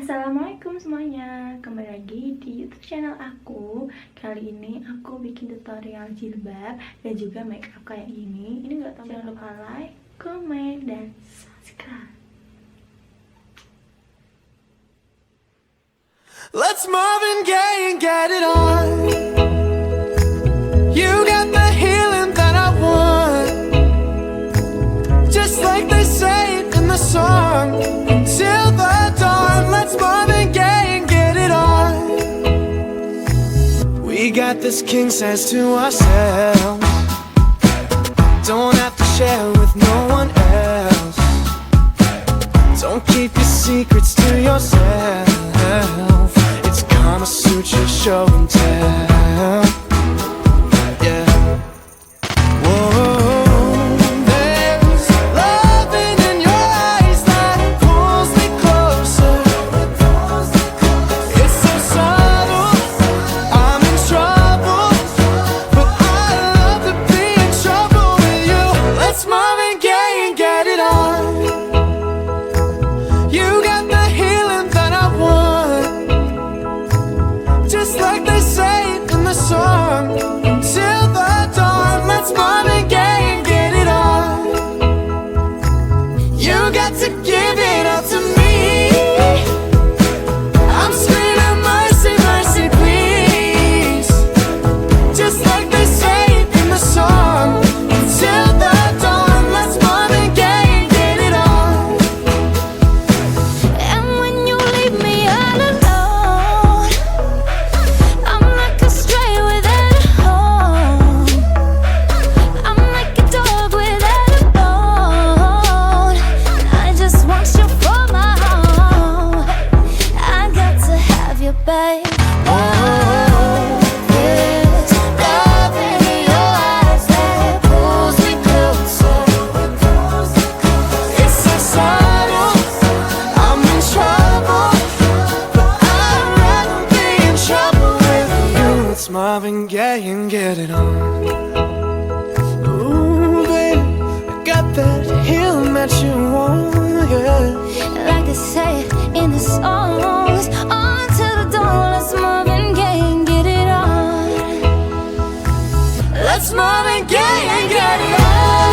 Assalamualaikum semuanya, kembali lagi di YouTube channel aku. Kali ini aku bikin tutorial jilbab dan juga make up kayak gini. Ini gak tahu, jangan lupa like, comment, dan subscribe. Let's Marvin Gaye and get it on. You got the healing that I want, just like they say it in the song. Till the dawn, let's Marvin Gaye and get it on. We got this king size to ourselves, don't have to share with no one else. Don't keep your secrets to yourself. It's Kama Sutra show and tell. Yeah. Whoa. There's loving in your eyes that pulls me closer. It's so subtle, I'm in trouble, but I love to be in trouble with you. Let's Marvin Gaye and get it on. You got the healing that I want, just like they say it in the song. Till the dawn, let's Marvin Gaye and get it on. You got to give it up to me. I'm screaming mercy, mercy, please, just like they say it in the song. Till the dawn, let's Marvin Gaye and get it on. And when you leave me all alone, I'm like a stray without a home. I'm like a dog without a bone. I just want you for my home. I got to have you, babe. Oh, there's loving in your eyes that pulls me closer. It's so subtle, I'm in trouble, but I'd rather be in trouble with you. It's Marvin Gaye and get it on. Ooh, baby, I got that healing that you want, yeah. Like they say in the songs, on to the dawn, let's Marvin Gaye and get it on. Let's Marvin Gaye and get it on.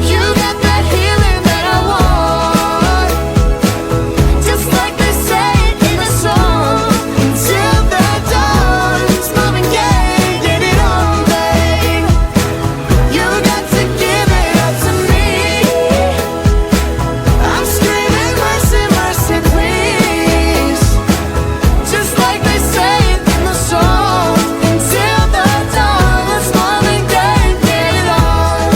You got that healing that I want, just like they say it in the song. Till the dawn, it's Marvin Gaye and get it on, babe. You got to give it up to me. I'm screaming mercy, mercy, please, just like they say it in the song. Until the dawn, let's Marvin Gaye and get it on,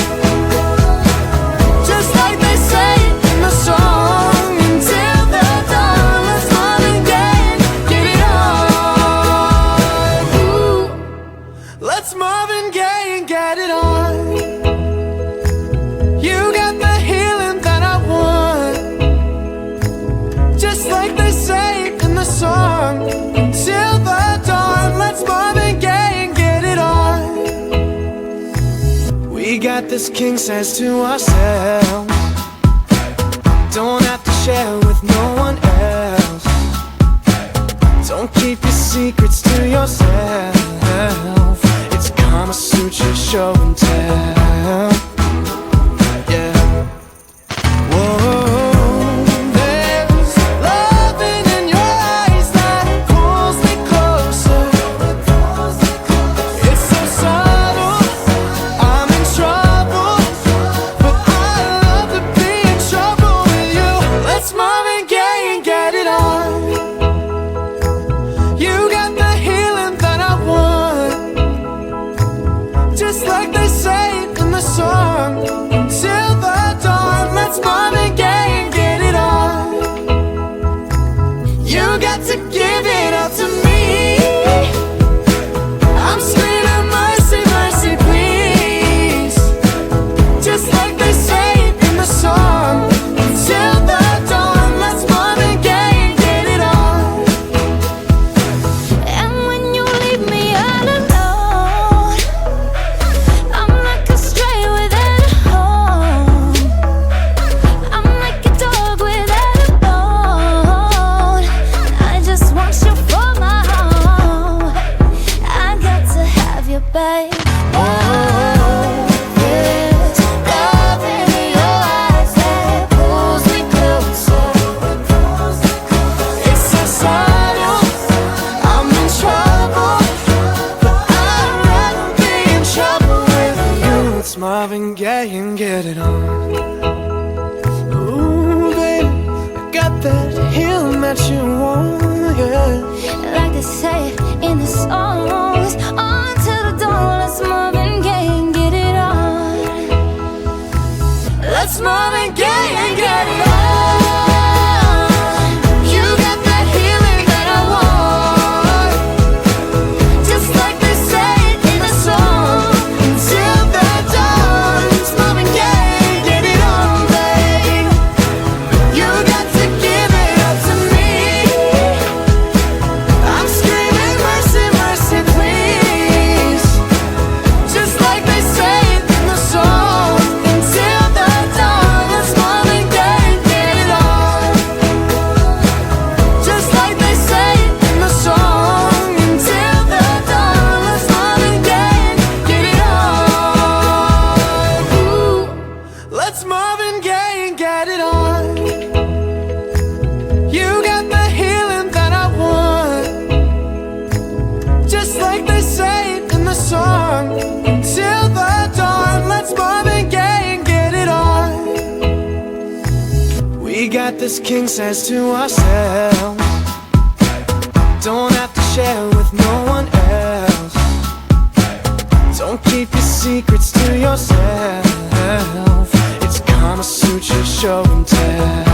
just like they say it in the song. Until the dawn, let's Marvin Gaye and get it on. Ooh. Let's Marvin Gaye and get it on. You got the healing that I want, just like they say it in the song. Till the dawn, let's Marvin Gaye and get it on. We got this king size to ourselves, don't have to share with no one else. Don't keep your secrets to yourself. It's Kama Sutra show and tell. Yeah. Whoa. There's loving in your eyes that pulls me closer. It's so subtle, I'm in trouble, but I love to be in trouble with you. Let's Marvin Gaye and get it on. You got the healing that I want, just like they say that you want, yeah. Like they say in the songs, on to the dawn, let's move and get it on. Let's move and get it on. You got that healing that I want, just like they say in the song. Till the dawn, let's move and get it on, babe. You got to give it up to me. I'm screaming mercy, mercy, please. Just like they say in the song. Until the dawn, let's move and get it on. Just like they say in the song. Until the dawn, let's move and get it on. Ooh. Let's move and get it on. You got the healing that I want, just like they say in the song. Until the dawn, let's move and get it on. We got this king size to ourselves. Don't have to share with no one else. Don't keep your secrets to yourself. It's Kama Sutra show and tell.